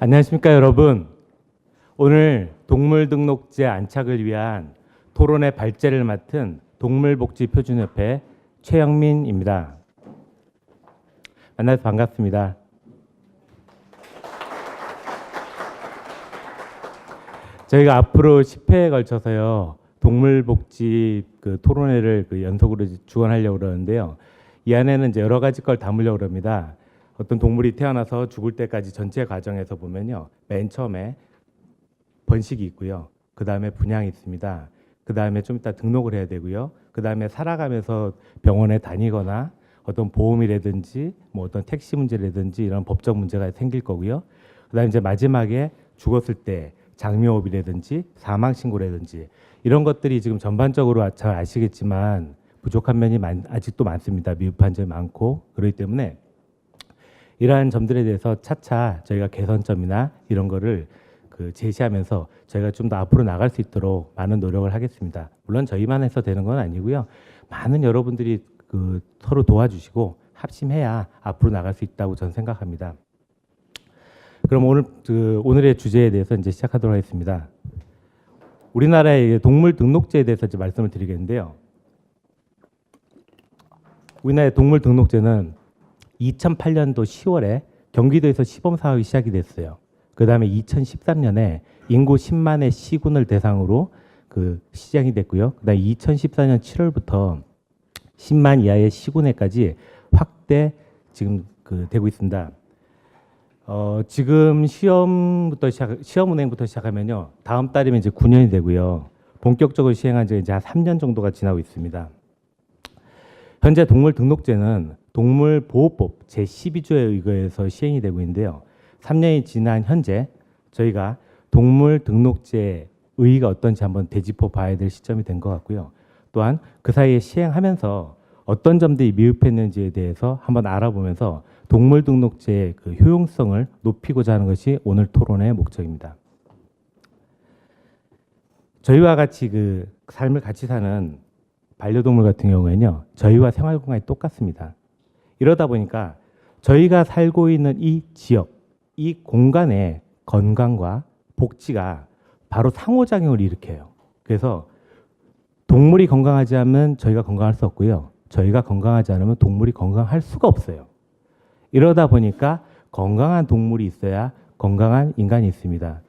안녕하십니까 여러분. 오늘 동물등록제 안착을 위한 토론의 발제를 맡은 동물복지표준협회 최영민입니다. 만나서 반갑습니다. 저희가 앞으로 10회에 걸쳐서요 동물복지 토론회를 연속으로 주관하려고 그러는데요. 이 안에는 이제 여러 가지 걸 담으려고 합니다. 어떤 동물이 태어나서 죽을 때까지 전체 과정에서 보면요, 맨 처음에 번식이 있고요, 그 다음에 분양이 있습니다. 그 다음에 좀 이따 등록을 해야 되고요. 그 다음에 살아가면서 병원에 다니거나 어떤 보험이라든지 뭐 어떤 택시 문제라든지 이런 법적 문제가 생길 거고요. 그 다음에 이제 마지막에 죽었을 때 장묘업이라든지 사망 신고라든지 이런 것들이 지금 전반적으로 잘 아시겠지만 부족한 면이 아직도 많습니다. 미흡한 점이 많고, 그렇기 때문에 이러한 점들에 대해서 차차 저희가 개선점이나 이런 거를 제시하면서 저희가 좀 더 앞으로 나갈 수 있도록 많은 노력을 하겠습니다. 물론 저희만 해서 되는 건 아니고요. 많은 여러분들이 서로 도와주시고 합심해야 앞으로 나갈 수 있다고 저는 생각합니다. 그럼 오늘의 주제에 대해서 이제 시작하도록 하겠습니다. 우리나라의 동물 등록제에 대해서 이제 말씀을 드리겠는데요. 우리나라의 동물 등록제는 2008년도 10월에 경기도에서 시범 사업이 시작이 됐어요. 그 다음에 2013년에 인구 10만의 시군을 대상으로 시작이 됐고요. 그 다음에 2014년 7월부터 10만 이하의 시군에까지 확대 지금 되고 있습니다. 지금 시험 운행부터 시작하면요, 다음 달이면 이제 9년이 되고요. 본격적으로 시행한 지 이제 한 3년 정도가 지나고 있습니다. 현재 동물등록제는 동물보호법 제12조에 의거해서 시행이 되고 있는데요. 3년이 지난 현재 저희가 동물등록제의 의의가 어떤지 한번 되짚어 봐야 될 시점이 된 것 같고요. 또한 그 사이에 시행하면서 어떤 점들이 미흡했는지에 대해서 한번 알아보면서 동물등록제의 효용성을 높이고자 하는 것이 오늘 토론의 목적입니다. 저희와 같이 삶을 같이 사는 반려동물 같은 경우에는요, 저희와 생활 공간이 똑같습니다. 이러다 보니까 저희가 살고 있는 이 지역, 이 공간의 건강과 복지가 바로 상호작용을 일으켜요. 그래서 동물이 건강하지 않으면 저희가 건강할 수 없고요. 저희가 건강하지 않으면 동물이 건강할 수가 없어요. 이러다 보니까 건강한 동물이 있어야 건강한 인간이 있습니다.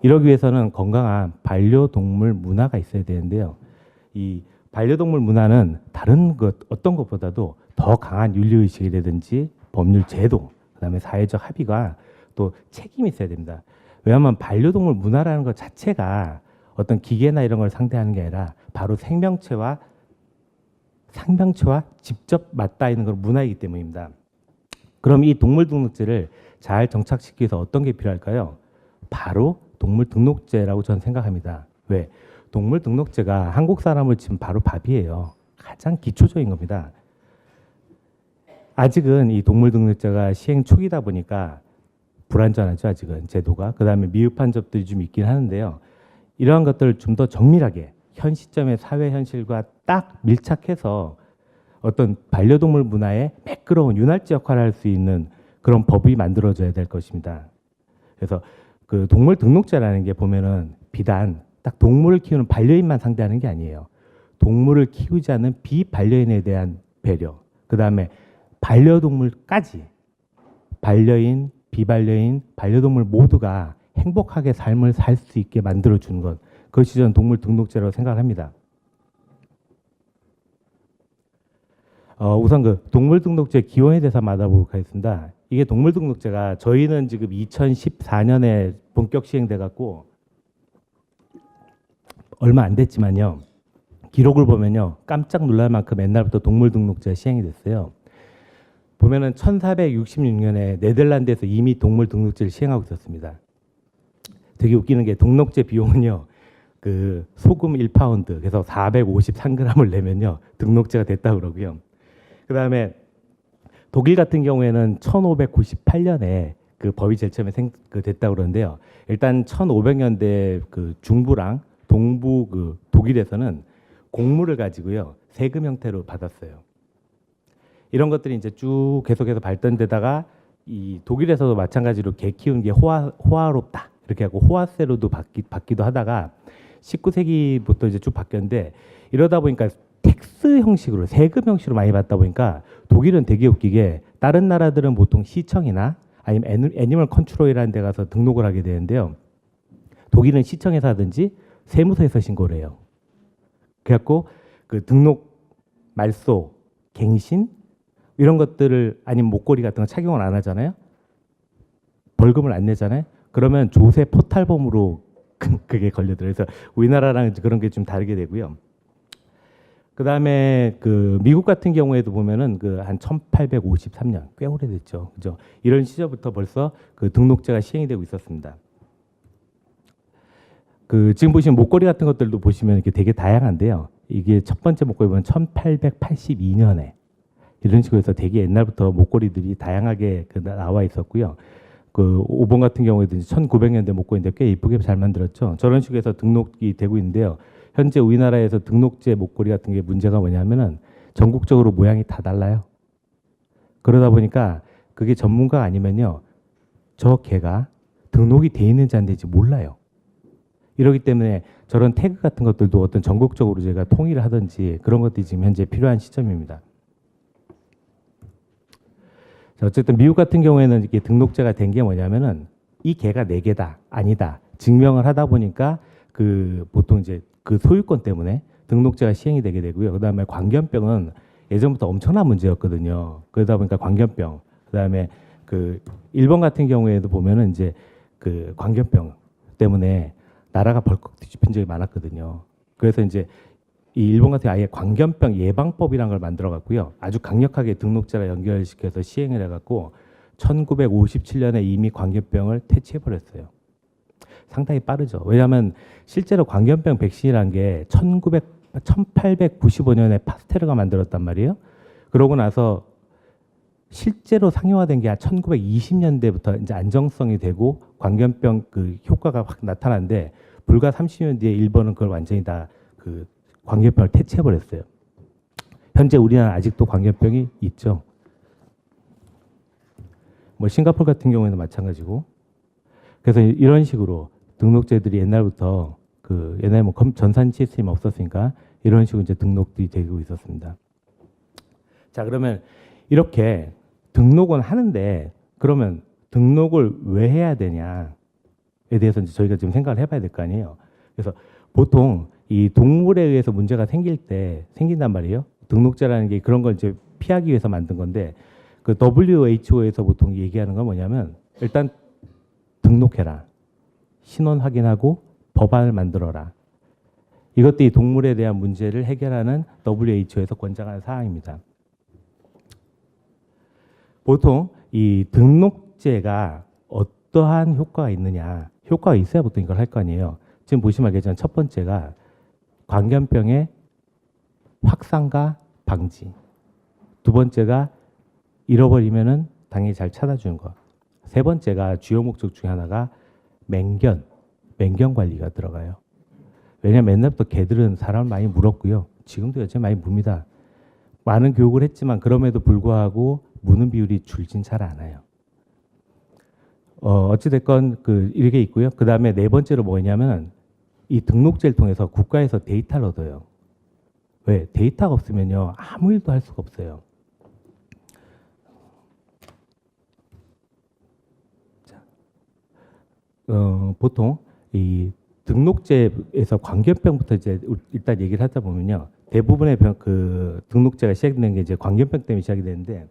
이러기 위해서는 건강한 반려동물 문화가 있어야 되는데요. 이 반려동물 문화는 다른 어떤 것보다도 더 강한 윤리의식이라든지 법률 제도, 그다음에 사회적 합의가 또 책임이 있어야 됩니다. 왜냐하면 반려동물 문화라는 것 자체가 어떤 기계나 이런 걸 상대하는 게 아니라 바로 생명체와 직접 맞닿아 있는 걸 문화이기 때문입니다. 그럼 이 동물등록제를 잘 정착시키기 위해서 어떤 게 필요할까요? 바로 동물등록제라고 저는 생각합니다. 왜? 동물등록제가 한국 사람을 치면 바로 밥이에요. 가장 기초적인 겁니다. 아직은 이 동물등록제가 시행 초기다 보니까 불완전하죠, 아직은 제도가. 그 다음에 미흡한 점들이 좀 있긴 하는데요. 이러한 것들을 좀 더 정밀하게 현 시점의 사회 현실과 딱 밀착해서 어떤 반려동물 문화의 매끄러운 윤활지 역할을 할 수 있는 그런 법이 만들어져야 될 것입니다. 그래서 동물등록제라는 게 보면은 비단 딱 동물을 키우는 반려인만 상대하는 게 아니에요. 동물을 키우지 않는 비반려인에 대한 배려, 그 다음에 반려동물까지 반려인, 비반려인, 반려동물 모두가 행복하게 삶을 살 수 있게 만들어주는 것, 그것이 저는 동물등록제라고 생각을 합니다. 우선 동물등록제 기원에 대해서 알아보도록 하겠습니다. 이게 동물등록제가 저희는 지금 2014년에 본격 시행돼 갖고 얼마 안 됐지만요, 기록을 보면요 깜짝 놀랄 만큼 옛날부터 동물등록제가 시행이 됐어요. 보면은 1466년에 네덜란드에서 이미 동물등록제를 시행하고 있었습니다. 되게 웃기는 게 등록제 비용은요, 소금 1파운드, 그래서 453g을 내면요 등록제가 됐다고 그러고요. 그 다음에 독일 같은 경우에는 1598년에 법이 제일 처음에 됐다고 그러는데요. 일단 1500년대 중부랑 동부 독일에서는 곡물을 가지고요 세금 형태로 받았어요. 이런 것들이 이제 쭉 계속해서 발전되다가 이 독일에서도 마찬가지로 개 키우는 게 호화롭다 이렇게 하고 호화세로도 받기도 하다가 19세기부터 이제 쭉 바뀌었는데 이러다 보니까 텍스 형식으로 세금 형식으로 많이 받다 보니까 독일은 되게 웃기게 다른 나라들은 보통 시청이나 아니면 애니멀 컨트롤이라는 데 가서 등록을 하게 되는데요. 독일은 시청에서 하든지 세무서에서 신고를 해요. 그래갖고 그 등록 말소, 갱신 이런 것들을 아니면 목걸이 같은 거 착용을 안 하잖아요. 벌금을 안 내잖아요. 그러면 조세 포탈범으로 그게 걸려들어요. 그래서 우리나라랑 그런 게 좀 다르게 되고요. 그다음에 그 미국 같은 경우에도 보면은 그 한 1853년 꽤 오래됐죠. 그죠? 이런 시절부터 벌써 그 등록제가 시행이 되고 있었습니다. 그 지금 보시는 목걸이 같은 것들도 보시면 이렇게 되게 다양한데요. 이게 첫 번째 목걸이 보면 1882년에 이런 식으로 해서 되게 옛날부터 목걸이들이 다양하게 나와 있었고요. 그 5번 같은 경우에도 1900년대 목걸이인데 꽤 이쁘게 잘 만들었죠. 저런 식으로 해서 등록이 되고 있는데요. 현재 우리나라에서 등록제 목걸이 같은 게 문제가 뭐냐면은 전국적으로 모양이 다 달라요. 그러다 보니까 그게 전문가가 아니면요. 저 개가 등록이 돼 있는지 안 되는지 몰라요. 이러기 때문에 저런 태그 같은 것들도 어떤 전국적으로 제가 통일을 하든지 그런 것들이 지금 현재 필요한 시점입니다. 자, 어쨌든 미국 같은 경우에는 이게 등록제가 된 게 뭐냐면은 이 개가 내 개다 아니다 증명을 하다 보니까 그 보통 이제 그 소유권 때문에 등록제가 시행이 되게 되고요. 그다음에 광견병은 예전부터 엄청난 문제였거든요. 그러다 보니까 광견병, 그다음에 그 일본 같은 경우에도 보면은 이제 그 광견병 때문에 나라가 벌컥 뒤집힌 적이 많았거든요. 그래서 이제 이 일본 같은 아예 광견병 예방법이라는 걸 만들어 갖고요. 아주 강력하게 등록제랑 연결시켜서 시행을 해갖고 1957년에 이미 광견병을 퇴치해 버렸어요. 상당히 빠르죠. 왜냐하면 실제로 광견병 백신이라는 게 1895년에 파스테르가 만들었단 말이에요. 그러고 나서 실제로 상용화된 게 1920년대부터 이제 안정성이 되고 광견병 그 효과가 확 나타났는데 불과 30년 뒤에 일본은 그걸 완전히 다 그 광견병을 퇴치해 버렸어요. 현재 우리나라 아직도 광견병이 있죠. 뭐 싱가포르 같은 경우에는 마찬가지고. 그래서 이런 식으로 등록제들이 옛날부터 그 옛날에 뭐 전산 시스템이 없었으니까 이런 식으로 이제 등록이 되고 있었습니다. 자, 그러면 이렇게 등록은 하는데 그러면 등록을 왜 해야 되냐에 대해서 이제 저희가 지금 생각을 해봐야 될 거 아니에요. 그래서 보통 이 동물에 의해서 문제가 생긴단 말이에요. 등록제라는 게 그런 걸 이제 피하기 위해서 만든 건데 그 WHO에서 보통 얘기하는 건 뭐냐면 일단 등록해라. 신원 확인하고 법안을 만들어라. 이것들이 동물에 대한 문제를 해결하는 WHO에서 권장하는 사항입니다. 보통 이 등록제가 어떠한 효과가 있느냐. 효과가 있어야 보통 이걸 할 거 아니에요. 지금 보시면 알겠지만 첫 번째가 광견병의 확산과 방지. 두 번째가 잃어버리면은 당연히 잘 찾아주는 것. 세 번째가 주요 목적 중에 하나가 맹견 관리가 들어가요. 왜냐하면 옛날부터 개들은 사람을 많이 물었고요. 지금도 여전히 많이 뭅니다. 많은 교육을 했지만 그럼에도 불구하고 무는 비율이 줄진 잘 않아요. 어찌됐건 이렇게 있고요. 그 다음에 네 번째로 뭐냐면 이 등록제를 통해서 국가에서 데이터를 얻어요. 왜? 데이터가 없으면요. 아무 일도 할 수가 없어요. 자, 보통 이 등록제에서 광견병부터 이제 일단 얘기를 하다 보면요. 대부분의 등록제가 시작되는 게 이제 광견병 때문에 시작이 되는데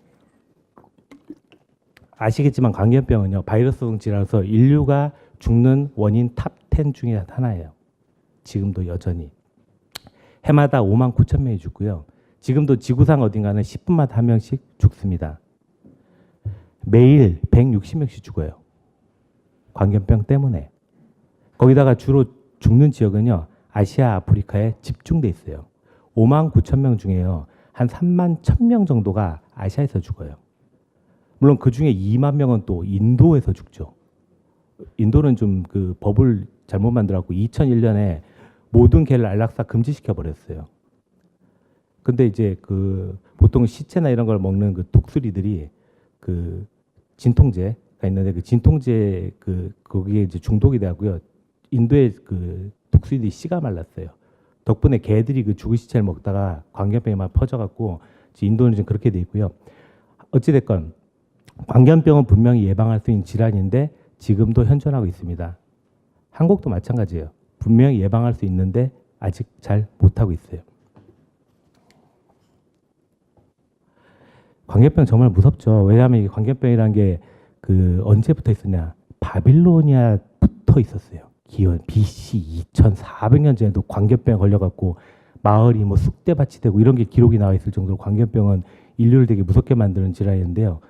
아시겠지만 광견병은요. 바이러스성 질환으로서 인류가 죽는 원인 탑 10 중에 하나예요. 지금도 여전히. 해마다 5만 9천 명이 죽고요. 지금도 지구상 어딘가는 10분마다 한 명씩 죽습니다. 매일 160명씩 죽어요. 광견병 때문에. 거기다가 주로 죽는 지역은요. 아시아, 아프리카에 집중돼 있어요. 5만 9천 명 중에요. 한 3만 1,000명 정도가 아시아에서 죽어요. 물론 그 중에 2만 명은 또 인도에서 죽죠. 인도는 좀 그 법을 잘못 만들었고 2001년에 모든 개를 안락사 금지시켜 버렸어요. 근데 이제 보통 시체나 이런 걸 먹는 그 독수리들이 진통제가 있는데 그 진통제 거기에 이제 중독이 되고요. 인도의 그 독수리들이 씨가 말랐어요. 덕분에 개들이 그 죽은 시체를 먹다가 광견병이 막 퍼져갖고 인도는 좀 그렇게 돼 있고요. 어찌됐건 광견병은 분명히 예방할 수 있는 질환인데 지금도 현존하고 있습니다. 한국도 마찬가지예요. 분명히 예방할 수 있는데 아직 잘 못하고 있어요. 광견병 정말 무섭죠. 왜냐하면 이 광견병이라는 게 그 언제부터 있었냐? 바빌로니아부터 있었어요. 기원 BC 2400년 전에도 광견병에 걸려갖고 마을이 뭐 쑥대밭이 되고 이런 게 기록이 나와 있을 정도로 광견병은 인류를 되게 무섭게 만드는 질환인데요.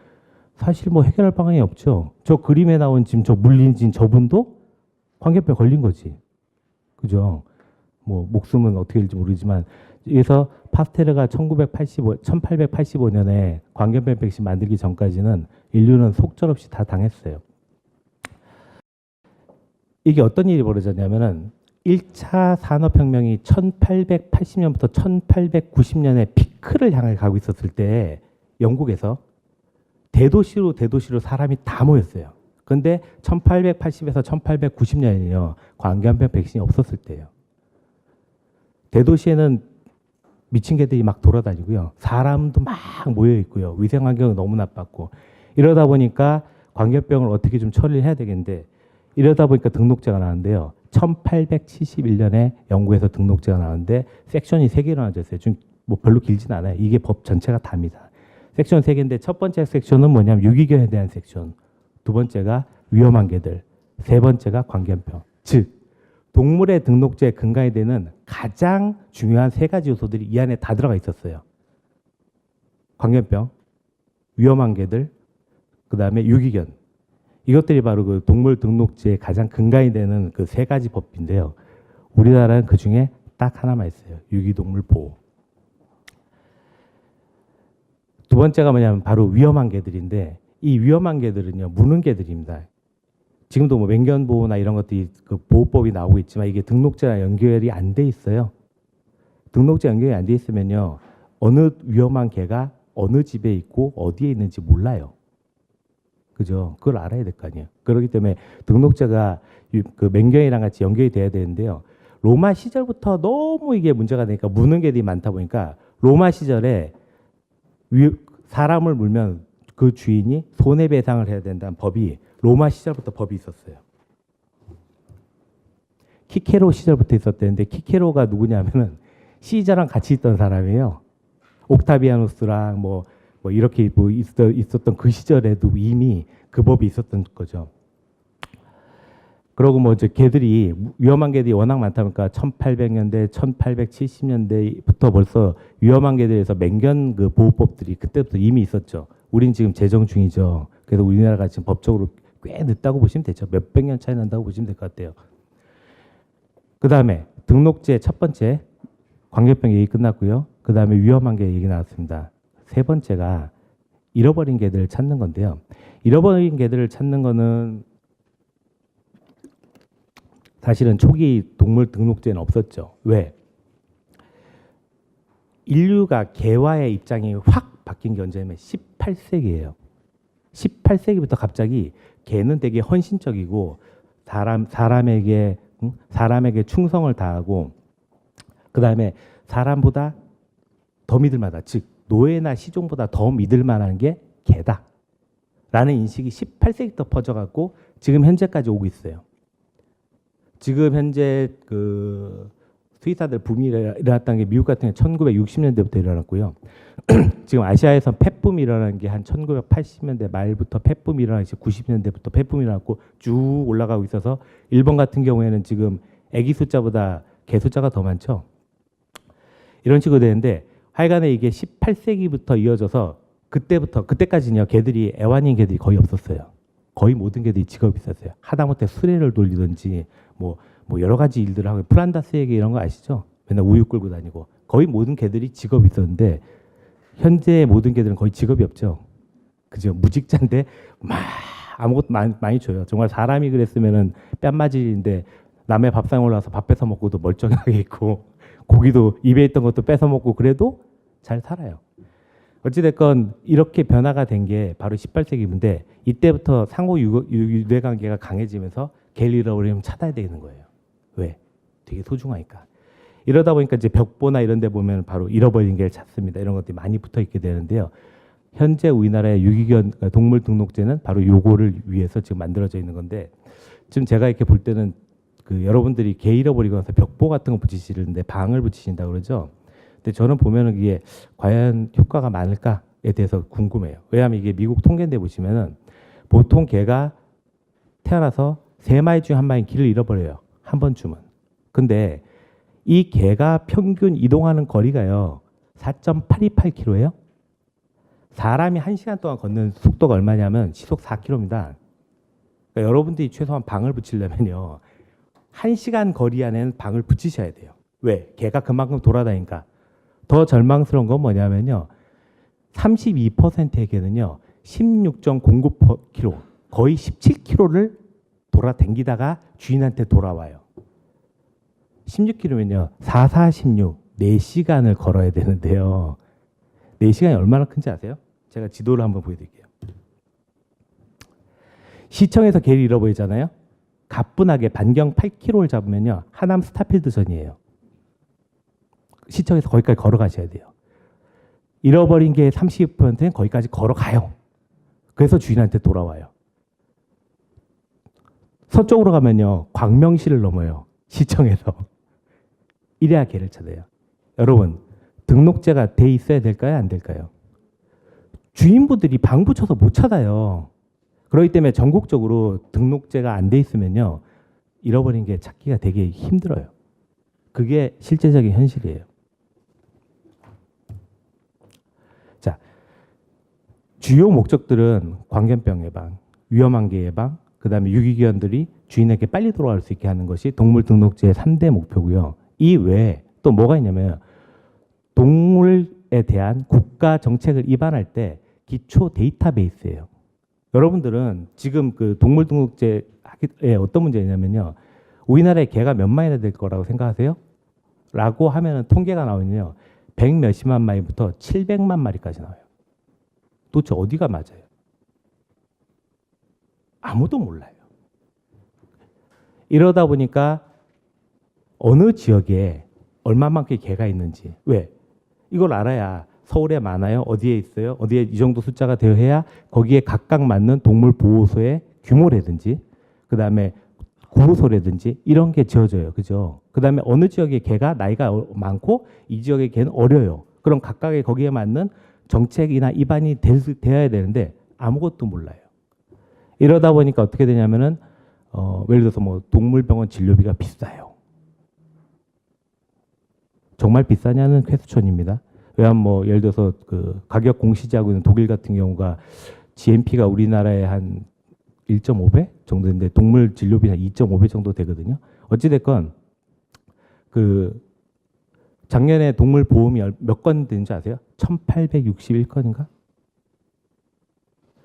사실 뭐 해결할 방안이 없죠. 저 그림에 나온 지금 저 물린진 저분도 광견병 걸린 거지. 그죠? 뭐 목숨은 어떻게 될지 모르지만 그래서 파스테르가 1885년에 광견병 백신 만들기 전까지는 인류는 속절없이 다 당했어요. 이게 어떤 일이 벌어졌냐면은 1차 산업혁명이 1880년부터 1890년에 피크를 향해 가고 있었을 때 영국에서 대도시로 사람이 다 모였어요. 그런데 1880에서 1890년이요. 광견병 백신이 없었을 때예요. 대도시에는 미친 개들이 막 돌아다니고요. 사람도 막 모여 있고요. 위생 환경은 너무 나빴고 이러다 보니까 광견병을 어떻게 좀 처리를 해야 되겠는데 이러다 보니까 등록제가 나왔는데요. 1871년에 영국에서 등록제가 나왔는데 섹션이 3개로 나눠졌어요. 좀 뭐 별로 길진 않아요. 이게 법 전체가 답니다. 섹션 3개인데 첫 번째 섹션은 뭐냐면 유기견에 대한 섹션, 두 번째가 위험한 개들, 세 번째가 광견병. 즉 동물의 등록제에 근간이 되는 가장 중요한 3가지 요소들이 이 안에 다 들어가 있었어요. 광견병, 위험한 개들, 그 다음에 유기견. 이것들이 바로 그 동물 등록제의 가장 근간이 되는 그 3가지 법인데요. 우리나라는 그 중에 딱 하나만 있어요. 유기동물 보호. 두 번째가 뭐냐면 바로 위험한 개들인데 이 위험한 개들은요, 무는 개들입니다. 지금도 뭐 맹견보호나 이런 것들이 그 보호법이 나오고 있지만 이게 등록제랑 연결이 안 돼 있어요. 등록제 연결이 안 돼 있으면요, 어느 위험한 개가 어느 집에 있고 어디에 있는지 몰라요. 그죠? 그걸 알아야 될 거 아니에요. 그렇기 때문에 등록제가 그 맹견이랑 같이 연결이 돼야 되는데요. 로마 시절부터 너무 이게 문제가 되니까 무는 개들이 많다 보니까 로마 시절에 사람을 물면 그 주인이 손해배상을 해야 된다는 법이 로마 시절부터 법이 있었어요. 키케로 시절부터 있었대는데 키케로가 누구냐면은 시저랑 같이 있던 사람이에요. 옥타비아누스랑 뭐 이렇게 뭐 있었던 그 시절에도 이미 그 법이 있었던 거죠. 그러고 뭐 이제 개들이 위험한 개들이 워낙 많다 보니까 1800년대, 1870년대부터 벌써 위험한 개들에서 맹견 그 보호법들이 그때부터 이미 있었죠. 우린 지금 제정 중이죠. 그래서 우리나라가 지금 법적으로 꽤 늦다고 보시면 되죠. 몇백 년 차이 난다고 보시면 될 것 같아요. 그 다음에 등록제 첫 번째 광견병 얘기 끝났고요. 그 다음에 위험한 개 얘기 나왔습니다. 세 번째가 잃어버린 개들을 찾는 건데요. 잃어버린 개들을 찾는 거는 사실은 초기 동물 등록제는 없었죠. 왜? 인류가 개와의 입장이 확 바뀐 게 언제냐면 18세기예요. 18세기부터 갑자기 개는 되게 헌신적이고 사람에게 충성을 다하고 그 다음에 사람보다 더 믿을 만하다. 즉 노예나 시종보다 더 믿을 만한 게 개다. 라는 인식이 18세기부터 퍼져갖고 지금 현재까지 오고 있어요. 지금 현재 그 수의사들 붐이 일어났다는 게 미국 같은 경우 1960년대부터 일어났고요. 지금 아시아에서 펫붐이 일어난 게 한 1980년대 말부터 펫붐이 일어나서 90년대부터 펫붐이 일어났고 쭉 올라가고 있어서 일본 같은 경우에는 지금 아기 숫자보다 개 숫자가 더 많죠. 이런 식으로 되는데 하여간에 이게 18세기부터 이어져서 그때까지는요, 개들이 애완인 개들이 거의 없었어요. 거의 모든 개들이 직업이 있었어요. 하다못해 수레를 돌리든지 뭐 여러 가지 일들을 하고 플란다스에게 이런 거 아시죠? 맨날 우유 끌고 다니고 거의 모든 개들이 직업이 있었는데 현재 모든 개들은 거의 직업이 없죠. 그죠? 무직자인데 막 아무것도 많이 줘요. 정말 사람이 그랬으면은 뺨맞이인데 남의 밥상 올라와서 밥 뺏어 먹고도 멀쩡하게 있고 고기도 입에 있던 것도 뺏어 먹고 그래도 잘 살아요. 어찌됐건 이렇게 변화가 된 게 바로 18세기인데 이때부터 상호 유대 관계가 강해지면서 개를 잃어버리면 찾아야 되는 거예요. 왜? 되게 소중하니까. 이러다 보니까 이제 벽보나 이런 데 보면 바로 잃어버린 개를 찾습니다. 이런 것들이 많이 붙어 있게 되는데요. 현재 우리나라의 유기견 동물 등록제는 바로 요거를 위해서 지금 만들어져 있는 건데 지금 제가 이렇게 볼 때는 그 여러분들이 개 잃어버리고 나서 벽보 같은 거 붙이시는데 방을 붙이신다고 그러죠. 근데 저는 보면은 이게 과연 효과가 많을까에 대해서 궁금해요. 왜냐하면 이게 미국 통계인데 보시면은 보통 개가 태어나서 3마리 중에 1마리 길을 잃어버려요. 한 번쯤은. 근데 이 개가 평균 이동하는 거리가요. 4.828km예요. 사람이 1시간 동안 걷는 속도가 얼마냐면 시속 4km입니다. 그러니까 여러분들이 최소한 방을 붙이려면요. 1시간 거리 안에는 방을 붙이셔야 돼요. 왜? 개가 그만큼 돌아다니니까. 더 절망스러운 건 뭐냐면요. 32%의 개는요. 16.09km, 거의 17km를 돌아다니다가 주인한테 돌아와요. 16km면요. 4, 4, 16, 4시간을 걸어야 되는데요. 4시간이 얼마나 큰지 아세요? 제가 지도를 한번 보여드릴게요. 시청에서 개를 잃어버리잖아요. 가뿐하게 반경 8km를 잡으면요. 하남 스타필드 전이에요. 시청에서 거기까지 걸어가셔야 돼요. 잃어버린 게 30%는 거기까지 걸어가요. 그래서 주인한테 돌아와요. 서쪽으로 가면요. 광명시를 넘어요. 시청에서. 이래야 개를 찾아요. 여러분, 등록제가 돼 있어야 될까요? 안 될까요? 주인분들이 방 붙여서 못 찾아요. 그렇기 때문에 전국적으로 등록제가 안 돼 있으면요. 잃어버린 게 찾기가 되게 힘들어요. 그게 실제적인 현실이에요. 자, 주요 목적들은 광견병 예방, 위험한 개 예방, 그 다음에 유기견들이 주인에게 빨리 돌아갈 수 있게 하는 것이 동물 등록제의 3대 목표고요. 이 외에 또 뭐가 있냐면 동물에 대한 국가 정책을 입안할 때 기초 데이터베이스예요. 여러분들은 지금 그 동물 등록제에 어떤 문제냐면요. 우리나라에 개가 몇 마리나 될 거라고 생각하세요? 라고 하면은 통계가 나오면요. 100 몇십만 마리부터 700만 마리까지 나와요. 도대체 어디가 맞아요? 아무도 몰라요. 이러다 보니까 어느 지역에 얼마만큼 개가 있는지. 왜? 이걸 알아야 서울에 많아요? 어디에 있어요? 어디에 이 정도 숫자가 되어 해야 거기에 각각 맞는 동물 보호소의 규모라든지 그 다음에 구호소라든지 이런 게 지어져요. 그죠? 그 다음에 어느 지역에 개가 나이가 많고 이 지역의 개는 어려요. 그럼 각각의 거기에 맞는 정책이나 입안이 되어야 되는데 아무것도 몰라요. 이러다 보니까 어떻게 되냐면은 예를 들어서 뭐 동물병원 진료비가 비싸요. 정말 비싸냐는 퀘스천입니다. 왜냐하면 뭐 예를 들어서 그 가격 공시지하고 있는 독일 같은 경우가 GNP가 우리나라의 한 1.5배 정도인데 동물 진료비 한 2.5배 정도 되거든요. 어찌됐건 그 작년에 동물 보험이 몇 건 되는지 아세요? 1861건인가?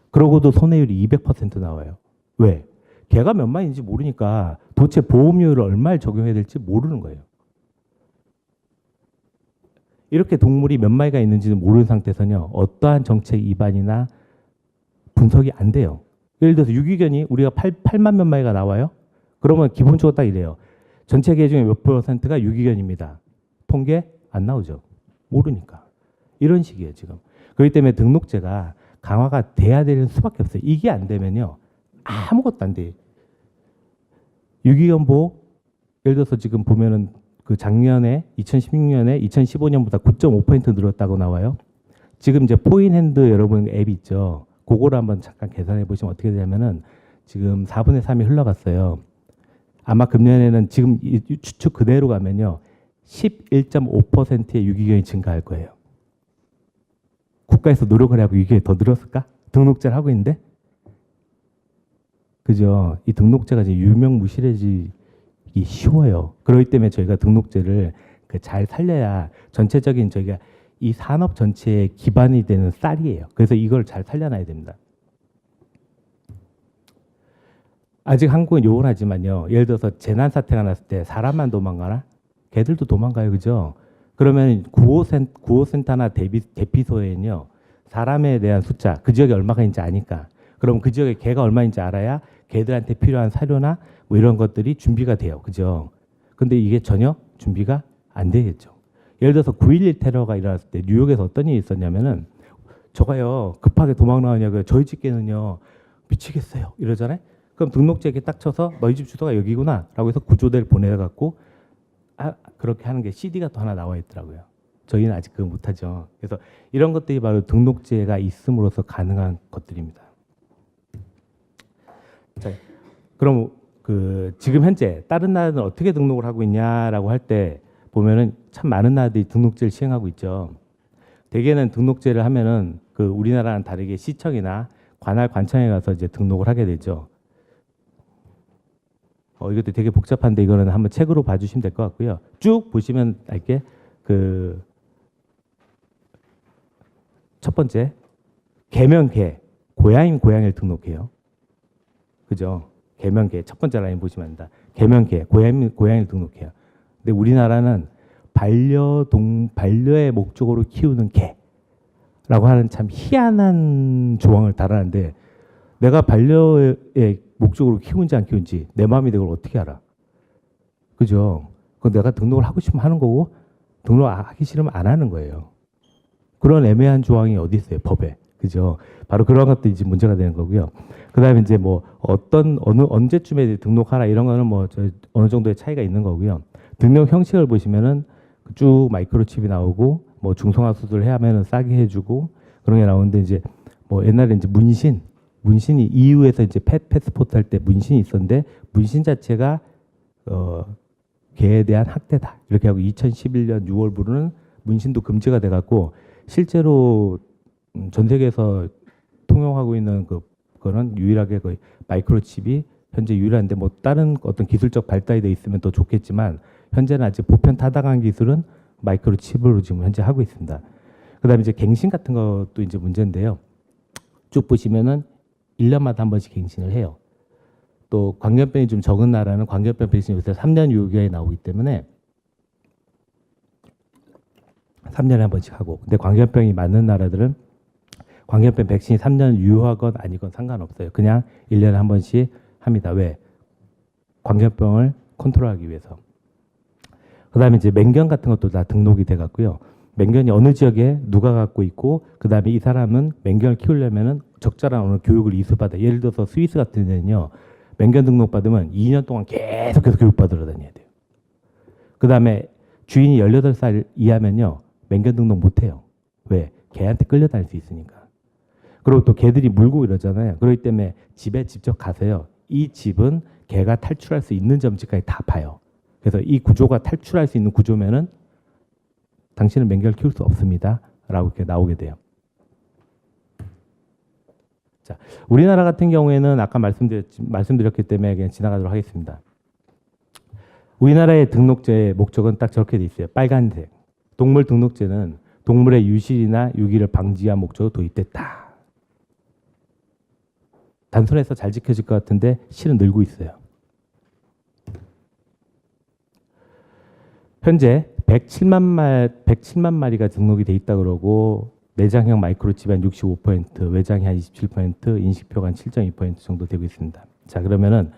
그러고도 손해율이 200% 나와요. 왜? 개가 몇 마리인지 모르니까 도대체 보험료를 얼마를 적용해야 될지 모르는 거예요. 이렇게 동물이 몇 마리가 있는지는 모르는 상태에서는요. 어떠한 정책 입안이나 분석이 안 돼요. 예를 들어서 유기견이 우리가 8만 몇 마리가 나와요. 그러면 기본적으로 딱 이래요. 전체 개 중에 몇 %가 유기견입니다. 통계 안 나오죠. 모르니까. 이런 식이에요 지금. 그렇기 때문에 등록제가 강화가 돼야 되는 수밖에 없어요. 이게 안 되면요. 아무것도 안 돼요. 유기견 보호 예를 들어서 지금 보면은 그 작년에 2016년에 2015년보다 9.5% 늘었다고 나와요. 지금 이제 포인핸드 여러분 앱이 있죠. 그거를 한번 잠깐 계산해 보시면 어떻게 되냐면은 지금 4분의 3이 흘러갔어요. 아마 금년에는 지금 이 추측 그대로 가면요. 11.5%의 유기견이 증가할 거예요. 국가에서 노력을 하고 유기견이 더 늘었을까? 등록제를 하고 있는데? 그죠? 이 등록제가 이제 유명무실해지기 쉬워요. 그렇기 때문에 저희가 등록제를 잘 살려야 전체적인 저희가 이 산업 전체의 기반이 되는 쌀이에요. 그래서 이걸 잘 살려놔야 됩니다. 아직 한국은 요원하지만요. 예를 들어서 재난 사태가 났을 때 사람만 도망가나? 개들도 도망가요. 그죠? 그러면 구호센터나 대피소에는요. 사람에 대한 숫자, 그 지역에 얼마가 있는지 아니까. 그럼 그 지역에 개가 얼마인지 알아야 개들한테 필요한 사료나 뭐 이런 것들이 준비가 돼요. 그죠? 근데 이게 전혀 준비가 안 되겠죠. 예를 들어서 9.11 테러가 일어났을 때 뉴욕에서 어떤 일이 있었냐면은 저가요 급하게 도망 나오냐고요. 저희 집게는요 미치겠어요 이러잖아요. 그럼 등록제에 딱 쳐서 너희 집 주소가 여기구나 라고 해서 구조대를 보내갖고 그렇게 하는 게 CD가 또 하나 나와 있더라고요. 저희는 아직 그거 못하죠. 그래서 이런 것들이 바로 등록제가 있음으로써 가능한 것들입니다. 자, 그럼 그 지금 현재 다른 나라는 어떻게 등록을 하고 있냐라고 할 때 보면은 참 많은 나라들이 등록제를 시행하고 있죠. 대개는 등록제를 하면은 그 우리나라랑 다르게 시청이나 관할 관청에 가서 이제 등록을 하게 되죠. 이것도 되게 복잡한데 이거는 한번 책으로 봐주시면 될 것 같고요. 쭉 보시면 알게 그 첫 번째 개면 개 고양이는 고양이를 등록해요. 그죠? 개면 개 첫 번째 라인 보시면 됩니다. 개면 개 고양이는 고양이를 등록해요. 근데 우리나라는 반려의 목적으로 키우는 개라고 하는 참 희한한 조항을 달았는데 내가 반려의 목적으로 키우는지 안 키우는지 내 마음이 그걸 어떻게 알아? 그죠? 그건 내가 등록을 하고 싶으면 하는 거고 등록하기 싫으면 안 하는 거예요. 그런 애매한 조항이 어디 있어요? 법에. 그죠? 바로 그런 것들이 이제 문제가 되는 거고요. 그다음에 이제 뭐 언제쯤에 등록하라 이런 거는 뭐 어느 정도의 차이가 있는 거고요. 등록 형식을 보시면은 쭉 마이크로칩이 나오고 뭐 중성화 수술을 해야 하면은 싸게 해주고 그런 게 나오는데 이제 뭐 옛날에 이제 문신이 EU에서 이제 패스포트 할 때 문신이 있었는데 문신 자체가 개에 대한 학대다 이렇게 하고 2011년 6월부로는 문신도 금지가 돼갖고 실제로 전 세계에서 통용하고 있는 그거는 유일하게 거의 마이크로칩이 현재 유일한데 뭐 다른 어떤 기술적 발달이 돼 있으면 더 좋겠지만 현재는 아직 보편 타당한 기술은 마이크로칩으로 지금 현재 하고 있습니다. 그다음에 이제 갱신 같은 것도 이제 문제인데요. 쭉 보시면은 1년마다 한 번씩 갱신을 해요. 또 광견병이 좀 적은 나라는 광견병 백신이 요새 3년 유효기간이 나오기 때문에 3년에 한 번씩 하고 근데 광견병이 많은 나라들은 광견병 백신이 3년 유효하건 아니건 상관없어요. 그냥 1년에 한 번씩 합니다. 왜? 광견병을 컨트롤하기 위해서. 그다음에 이제 맹견 같은 것도 다 등록이 돼 갖고요. 맹견이 어느 지역에 누가 갖고 있고 그다음에 이 사람은 맹견을 키우려면은 적절한 어느 교육을 이수받아. 예를 들어서 스위스 같은 데는요. 맹견 등록 받으면 2년 동안 계속해서 교육받으러 다녀야 돼요. 그다음에 주인이 18살 이하면요. 맹견 등록 못 해요. 왜? 개한테 끌려다닐 수 있으니까. 그리고 또 개들이 물고 이러잖아요. 그렇기 때문에 집에 직접 가서요. 이 집은 개가 탈출할 수 있는 점까지 다 봐요. 그래서 이 구조가 탈출할 수 있는 구조면은 당신은 맹견을 키울 수 없습니다. 라고 이렇게 나오게 돼요. 자, 우리나라 같은 경우에는 아까 말씀드렸기 때문에 그냥 지나가도록 하겠습니다. 우리나라의 등록제의 목적은 딱 저렇게 돼 있어요. 빨간색. 동물 등록제는 동물의 유실이나 유기를 방지한 목적으로 도입됐다. 단순해서 잘 지켜질 것 같은데 실은 늘고 있어요. 현재 107만 마리가 등록이 돼 있다 그러고 내장형 마이크로칩이 한 65%, 외장이 한 27%, 인식표가 한 7.2% 정도 되고 있습니다. 자, 그러면은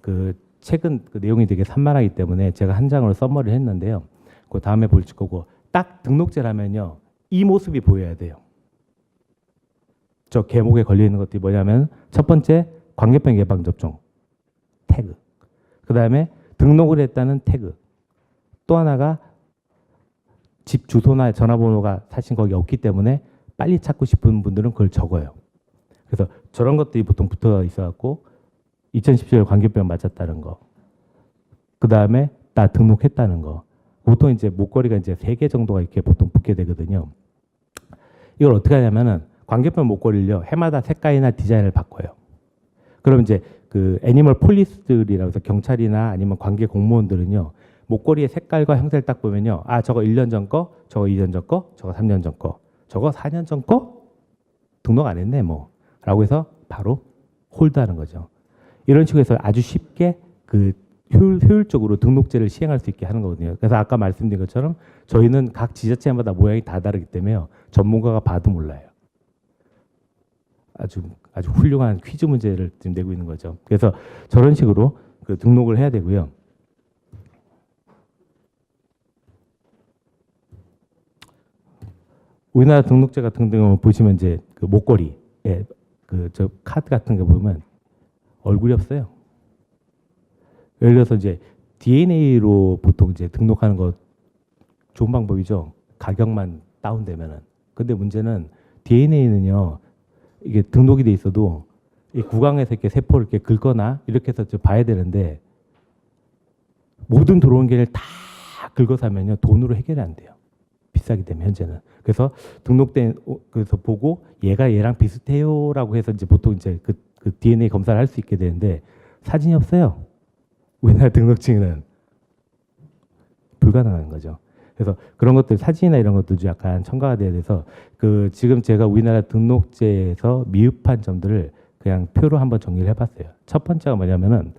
그 책은 그 내용이 되게 산만하기 때문에 제가 한 장으로 썸머리를 했는데요. 그 다음에 볼 거고 딱 등록제라면요. 이 모습이 보여야 돼요. 저 개목에 걸려 있는 것들이 뭐냐면 첫 번째 광견병 예방 접종 태그. 그다음에 등록을 했다는 태그. 또 하나가 집 주소나 전화번호가 사실 거기 없기 때문에 빨리 찾고 싶은 분들은 그걸 적어요. 그래서 저런 것들이 보통 붙어 있어갖고 2017년 광견병 맞았다는 거. 그 다음에 나 등록했다는 거. 보통 이제 목걸이가 이제 3개 정도가 이렇게 보통 붙게 되거든요. 이걸 어떻게 하냐면은 광견병 목걸이를요 해마다 색깔이나 디자인을 바꿔요. 그럼 이제 그 애니멀 폴리스들이라고 해서 경찰이나 아니면 관계 공무원들은요 목걸이의 색깔과 형태를 딱 보면요 아 저거 1년 전 거, 저거 2년 전 거, 저거 3년 전 거, 저거 4년 전 거 등록 안 했네 뭐 라고 해서 바로 홀드하는 거죠. 이런 식으로 해서 아주 쉽게 그 효율적으로 등록제를 시행할 수 있게 하는 거거든요. 그래서 아까 말씀드린 것처럼 저희는 각 지자체마다 모양이 다 다르기 때문에요. 전문가가 봐도 몰라요. 아주 훌륭한 퀴즈 문제를 지금 내고 있는 거죠. 그래서 저런 식으로 그 등록을 해야 되고요. 우리나라 등록제 같은 경우 보시면 이제 그 목걸이, 그 저 카드 같은 거 보면 얼굴이 없어요. 예를 들어서 이제 DNA로 보통 이제 등록하는 거 좋은 방법이죠. 가격만 다운되면은. 근데 문제는 DNA는요, 이게 등록이 돼 있어도 이 구강에서 이렇게 세포를 이렇게 긁거나 이렇게 해서 좀 봐야 되는데 모든 들어온 게를 다 긁어서 하면요, 돈으로 해결이 안 돼요. 비싸기 때문에 현재는. 그래서 등록된 그래서 보고 얘가 얘랑 비슷해요라고 해서 이제 보통 이제 그 DNA 검사를 할 수 있게 되는데 사진이 없어요. 우리나라 등록증에는 불가능한 거죠. 그래서 그런 것들 사진이나 이런 것도 좀 약간 첨가가 돼야 돼서 그 지금 제가 우리나라 등록제에서 미흡한 점들을 그냥 표로 한번 정리를 해봤어요. 첫 번째가 뭐냐면은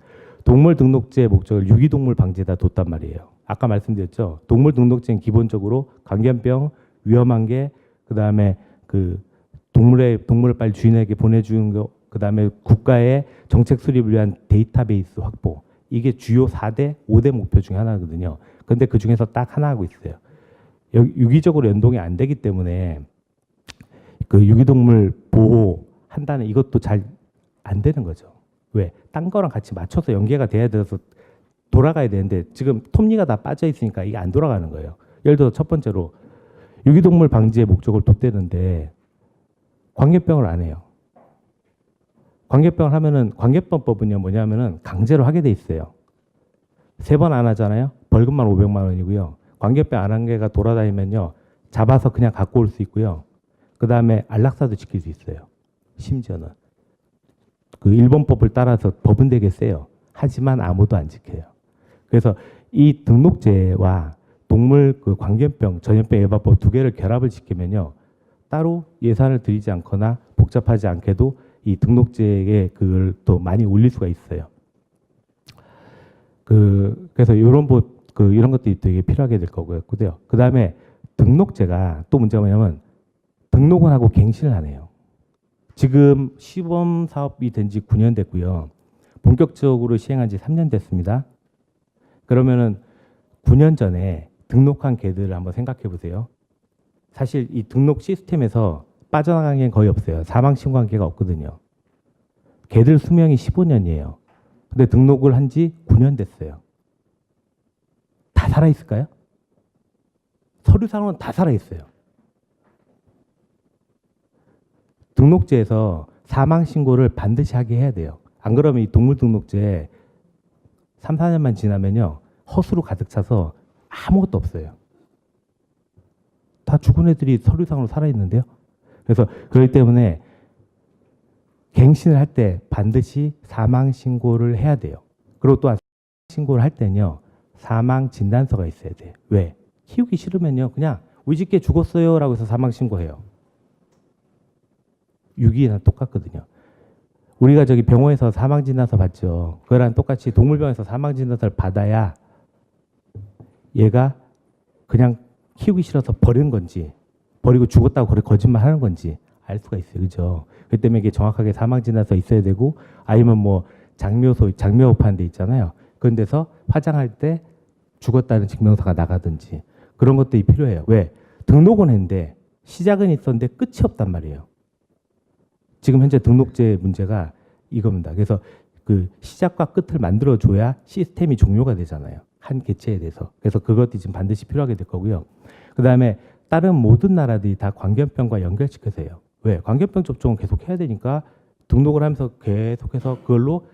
동물 등록제의 목적을 유기동물 방지에다 뒀단 말이에요. 아까 말씀드렸죠. 동물 등록제는 기본적으로 광견병, 위험한 게, 그 다음에 그 동물을 빨리 주인에게 보내주는 거, 그 다음에 국가의 정책 수립을 위한 데이터베이스 확보. 이게 주요 4대, 5대 목표 중에 하나거든요. 근데 그 중에서 딱 하나 하고 있어요. 유기적으로 연동이 안 되기 때문에 그 유기동물 보호한다는 이것도 잘 안 되는 거죠. 왜? 딴 거랑 같이 맞춰서 연계가 돼야 돼서 돌아가야 되는데 지금 톱니가 다 빠져 있으니까 이게 안 돌아가는 거예요. 예를 들어서 첫 번째로 유기동물 방지의 목적을 뒀대는데 광견병을 안 해요. 광견병을 하면은 광견병법은요 뭐냐면은 강제로 하게 돼 있어요. 3번 안 하잖아요. 벌금만 500만 원이고요. 광견병 안 한 개가 돌아다니면요 잡아서 그냥 갖고 올 수 있고요. 그 다음에 안락사도 지킬 수 있어요. 심지어는 그 일본법을 따라서 법은 되게 세요. 하지만 아무도 안 지켜요. 그래서 이 등록제와 동물 그 광견병, 전염병 예방법 두 개를 결합을 시키면요 따로 예산을 들이지 않거나 복잡하지 않게도 이 등록제에 그걸 또 많이 올릴 수가 있어요. 그래서 이런 이런 것들이 되게 필요하게 될 거고요. 그 다음에 등록제가 또 문제가 뭐냐면 등록은 하고 갱신을 안 해요. 지금 시범 사업이 된 지 9년 됐고요. 본격적으로 시행한 지 3년 됐습니다. 그러면은 9년 전에 등록한 개들을 한번 생각해 보세요. 사실 이 등록 시스템에서 빠져나간 게 거의 없어요. 사망 신고한 개가 없거든요. 개들 수명이 15년이에요. 근데 등록을 한 지 9년 됐어요. 다 살아있을까요? 서류상으로는 다 살아있어요. 등록제에서 사망 신고를 반드시 하게 해야 돼요. 안 그러면 이 동물 등록제 3, 4년만 지나면요. 허수로 가득 차서 아무것도 없어요. 다 죽은 애들이 서류상으로 살아있는데요. 그래서 그렇기 때문에 갱신을 할 때 반드시 사망 신고를 해야 돼요. 그리고 또한 신고를 할 때는요. 사망 진단서가 있어야 돼요. 왜? 키우기 싫으면요. 그냥 우리 집 개 죽었어요 라고 해서 사망 신고해요. 유기나 똑같거든요. 우리가 저기 병원에서 사망 진단서 받죠. 그거랑 똑같이 동물병원에서 사망 진단서를 받아야 얘가 그냥 키우기 싫어서 버린 건지 버리고 죽었다고 거짓말 하는 건지 알 수가 있어요. 그죠? 그 때문에 이게 정확하게 사망 진단서 있어야 되고 아니면 뭐 장묘업하는 데 있잖아요. 그런 데서 화장할 때 죽었다는 증명서가 나가든지 그런 것들이 필요해요. 왜? 등록은 했는데 시작은 있었는데 끝이 없단 말이에요. 지금 현재 등록제 문제가 이겁니다. 그래서 그 시작과 끝을 만들어줘야 시스템이 종료가 되잖아요. 한 개체에 대해서. 그래서 그것이 지금 반드시 필요하게 될 거고요. 그 다음에 다른 모든 나라들이 다 광견병과 연결시켜서 해요. 왜? 광견병 접종은 계속 해야 되니까 등록을 하면서 계속해서 그걸로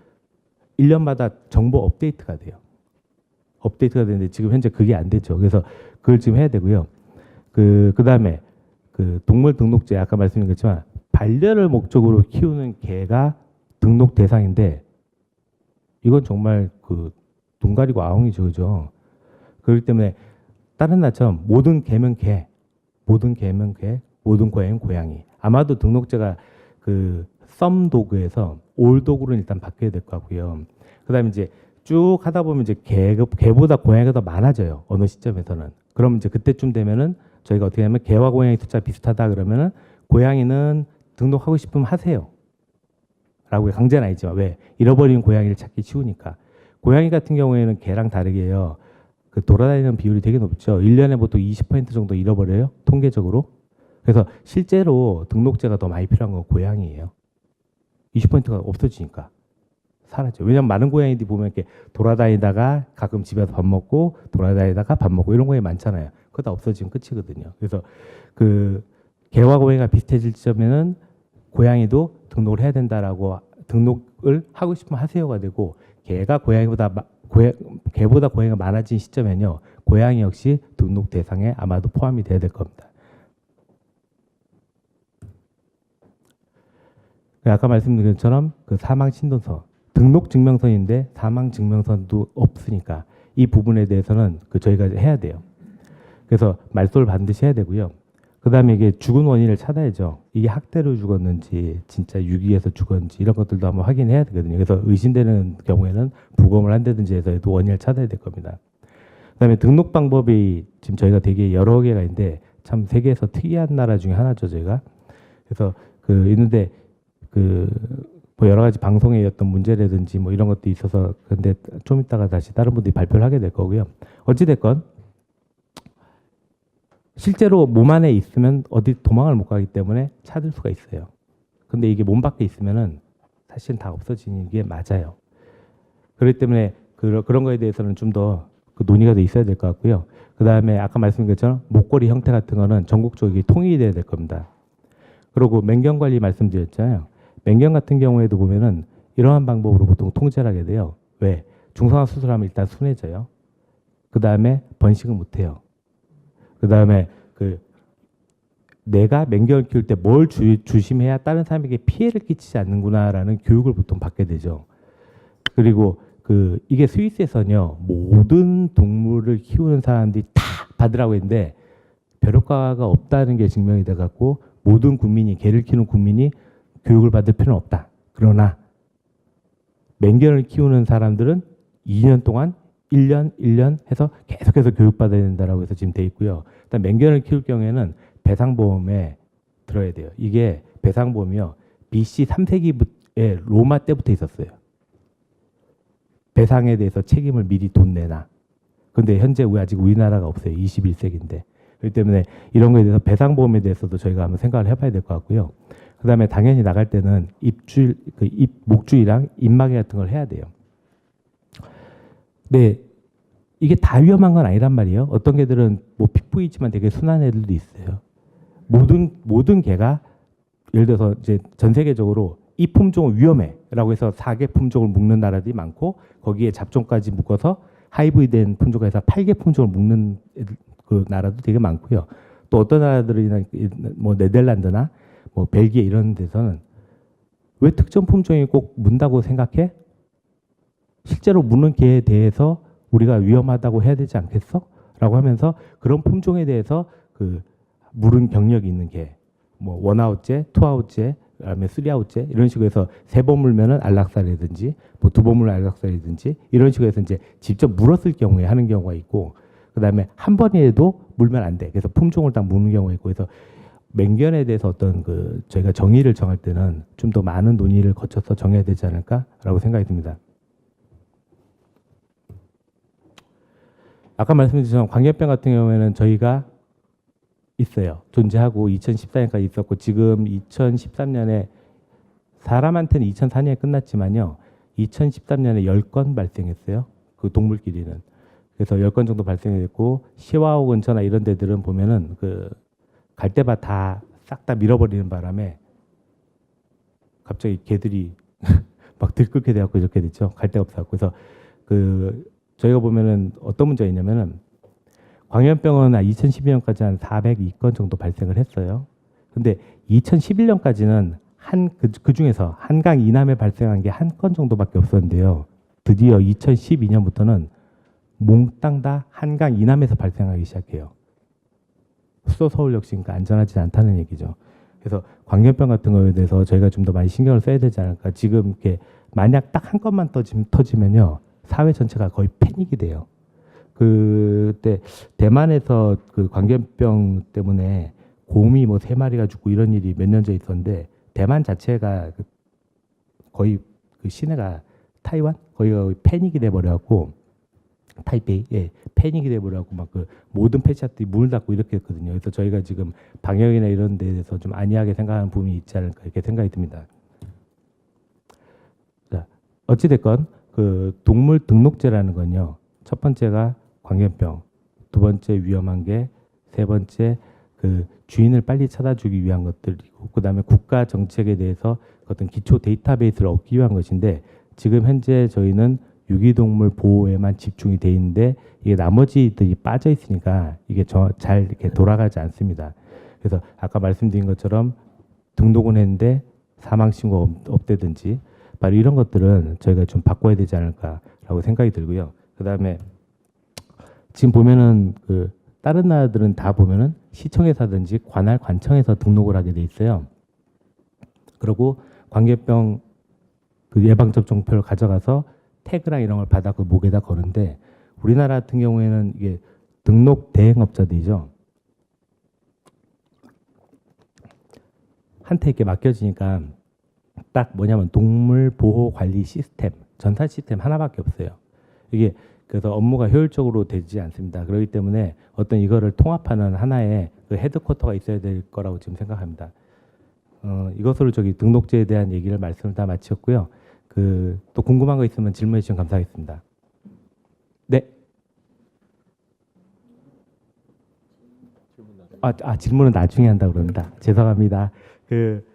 1년마다 정보 업데이트가 돼요. 업데이트가 되는데 지금 현재 그게 안 되죠. 그래서 그걸 지금 해야 되고요. 그 다음에 그 동물 등록제 아까 말씀드렸지만 반려를 목적으로 키우는 개가 등록 대상인데 이건 정말 그 눈 가리고 아웅이죠. 그죠? 그렇기 때문에 다른 나라처럼 모든 개면 개, 모든 개면 개, 모든 고양이는 고양이. 아마도 등록제가 그 썸 도구에서 올 도구로 일단 바뀌어야 될 것 같고요. 그 다음에 이제 쭉 하다 보면 이제 개보다 고양이가 더 많아져요. 어느 시점에서는. 그럼 이제 그때쯤 되면은 저희가 어떻게 하면 개와 고양이 숫자 비슷하다 그러면은 고양이는 등록하고 싶으면 하세요. 라고 강제는 아니지만 왜? 잃어버린 고양이를 찾기 쉬우니까. 고양이 같은 경우에는 개랑 다르게요. 그 돌아다니는 비율이 되게 높죠. 1년에 보통 20% 정도 잃어버려요. 통계적으로. 그래서 실제로 등록제가 더 많이 필요한 건 고양이예요. 20%가 없어지니까. 사라져. 왜냐면 많은 고양이들이 보면 이렇게 돌아다니다가 가끔 집에서 밥 먹고 돌아다니다가 밥 먹고 이런 고양이 많잖아요. 그거 다 없어지면 끝이거든요. 그래서 그 개와 고양이가 비슷해질 점에는 고양이도 등록을 해야 된다라고 등록을 하고 싶으면 하세요가 되고 개가 개보다 고양이가 많아진 시점에는요. 고양이 역시 등록 대상에 아마도 포함이 돼야 될 겁니다. 아까 말씀드린 것처럼 그 사망 신분서 등록 증명서인데 사망 증명서도 없으니까 이 부분에 대해서는 저희가 해야 돼요. 그래서 말소를 반드시 해야 되고요. 그 다음에 이게 죽은 원인을 찾아야죠. 이게 학대로 죽었는지 진짜 유기에서 죽었는지 이런 것들도 한번 확인해야 되거든요. 그래서 의심되는 경우에는 부검을 한다든지 해서 원인을 찾아야 될 겁니다. 그 다음에 등록 방법이 지금 저희가 되게 여러 개가 있는데 참 세계에서 특이한 나라 중에 하나죠, 저희가. 그래서 있는데 뭐 여러 가지 방송에 어떤 문제라든지 뭐 이런 것도 있어서 근데 좀 이따가 다시 다른 분들이 발표를 하게 될 거고요. 어찌됐건 실제로 몸 안에 있으면 어디 도망을 못 가기 때문에 찾을 수가 있어요. 근데 이게 몸 밖에 있으면은 사실은 다 없어지는 게 맞아요. 그렇기 때문에 그런 거에 대해서는 좀 더 논의가 돼 있어야 될 것 같고요. 그 다음에 아까 말씀드린 것처럼 목걸이 형태 같은 거는 전국적으로 통일이 돼야 될 겁니다. 그리고 맹경 관리 말씀드렸잖아요. 맹경 같은 경우에도 보면은 이러한 방법으로 보통 통제를 하게 돼요. 왜? 중성화 수술하면 일단 순해져요. 그 다음에 번식을 못 해요. 그 다음에 내가 맹경을 키울 때 뭘 조심해야 다른 사람에게 피해를 끼치지 않는구나라는 교육을 보통 받게 되죠. 그리고 이게 스위스에서는요, 모든 동물을 키우는 사람들이 다 받으라고 했는데 별 효과가 없다는 게 증명이 돼갖고 모든 국민이, 개를 키우는 국민이 교육을 받을 필요는 없다. 그러나 맹견을 키우는 사람들은 2년 동안 1년 해서 계속해서 교육받아야 된다라고 해서 지금 돼 있고요. 일단 맹견을 키울 경우에는 배상보험에 들어야 돼요. 이게 배상보험이요. BC 3세기에 로마 때부터 있었어요. 배상에 대해서 책임을 미리 돈 내놔. 근데 현재 아직 우리나라가 없어요. 21세기인데. 그렇기 때문에 이런 거에 대해서 배상보험에 대해서도 저희가 한번 생각을 해봐야 될 것 같고요. 그 다음에 당연히 나갈 때는 목줄이랑 입마개 같은 걸 해야 돼요. 네, 이게 다 위험한 건 아니란 말이에요. 어떤 개들은 뭐 핏부이지만 되게 순한 애들도 있어요. 모든 개가 예를 들어서 이제 전 세계적으로 이 품종은 위험해라고 해서 4개 품종을 묶는 나라들이 많고 거기에 잡종까지 묶어서 하이브리드된 품종을 해서 8개 품종을 묶는 나라도 되게 많고요. 또 어떤 나라들이나 뭐 네덜란드나 뭐 벨기에 이런 데서는 왜 특정 품종이 꼭 문다고 생각해? 실제로 무는 개에 대해서 우리가 위험하다고 해야 되지 않겠어? 라고 하면서 그런 품종에 대해서 물은 경력이 있는 개, 뭐 원아웃제, 투아웃제, 그다음에 쓰리아웃제 이런 식으로 해서 3번 물면은 안락사라든지 뭐 2번 물면 안락사라든지 이런 식으로 해서 이제 직접 물었을 경우에 하는 경우가 있고 그다음에 한 번이라도 물면 안 돼. 그래서 품종을 딱 무는 경우가 있고 그래서 맹견에 대해서 어떤 저희가 정의를 정할 때는 좀 더 많은 논의를 거쳐서 정해야 되지 않을까라고 생각이 듭니다. 아까 말씀드린 것처럼 광견병 같은 경우에는 저희가 있어요. 존재하고 2014년까지 있었고 지금 2013년에 사람한테는 2004년에 끝났지만요. 2013년에 10건 발생했어요. 그 동물끼리는. 그래서 10건 정도 발생했고 시와호 근처나 이런 데들은 보면은 갈대밭 다 싹 다 밀어버리는 바람에 갑자기 개들이 막 들끓게 돼갖고 이렇게 됐죠. 갈 데가 없어갖고. 그래서 저희가 보면은 어떤 문제가 있냐면은 광견병은 2012년까지 한 402건 정도 발생을 했어요. 근데 2011년까지는 그 중에서 한강 이남에 발생한 게 한 건 정도밖에 없었는데요. 드디어 2012년부터는 몽땅 다 한강 이남에서 발생하기 시작해요. 수도 서울 역시 그러니까 안전하지 않다는 얘기죠. 그래서 광견병 같은 거에 대해서 저희가 좀 더 많이 신경을 써야 되지 않을까. 지금 이렇게 만약 딱 한 건만 터지면요. 사회 전체가 거의 패닉이 돼요. 그때 대만에서 광견병 때문에 곰이 뭐 3마리가 죽고 이런 일이 몇 년 전에 있었는데 대만 자체가 거의 그 시내가 타이완 거기가 거의 패닉이 돼버려갖고 타이베이 패닉이 돼버려갖고 막 그 모든 펫샵들이 문을 닫고 이렇게 했거든요. 그래서 저희가 지금 방역이나 이런 데에 대해서 좀 안이하게 생각하는 부분이 있지 않을까 이렇게 생각이 듭니다. 자, 어찌됐건 그 동물 등록제라는 건요. 첫 번째가 광견병, 두 번째 위험한 게, 세 번째 그 주인을 빨리 찾아주기 위한 것들이고, 그다음에 국가 정책에 대해서 어떤 기초 데이터베이스를 얻기 위한 것인데, 지금 현재 저희는 유기동물 보호에만 집중이 돼 있는데 이게 나머지들이 빠져 있으니까 이게 잘 이렇게 돌아가지 않습니다. 그래서 아까 말씀드린 것처럼 등록은 했는데 사망 신고가 없다든지 바로 이런 것들은 저희가 좀 바꿔야 되지 않을까라고 생각이 들고요. 그다음에 지금 보면은 그 다른 나라들은 다 보면은 시청에서든지 관할 관청에서 등록을 하게 돼 있어요. 그리고 광견병 그 예방접종표를 가져가서 태그랑 이런 걸 받아 그 목에다 거는데, 우리나라 같은 경우에는 이게 등록 대행업자들이죠. 한테 이렇게 맡겨지니까 딱 뭐냐면 동물 보호 관리 시스템, 전산 시스템 하나밖에 없어요. 이게 그래서 업무가 효율적으로 되지 않습니다. 그렇기 때문에 어떤 이거를 통합하는 하나의 그 헤드쿼터가 있어야 될 거라고 지금 생각합니다. 이것으로 저기 등록제에 대한 얘기를 말씀을 다 마쳤고요. 그 또 궁금한 거 있으면 질문해 주시면 감사하겠습니다. 네. 질문은 나중에 한다 그럽니다. 죄송합니다. 그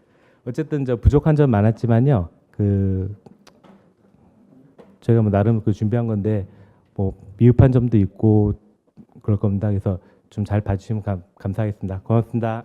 어쨌든 저 부족한 점 많았지만요. 그 저희가 뭐 나름 그 준비한 건데 뭐 미흡한 점도 있고 그럴 겁니다. 그래서 좀 잘 봐주시면 감사하겠습니다. 고맙습니다.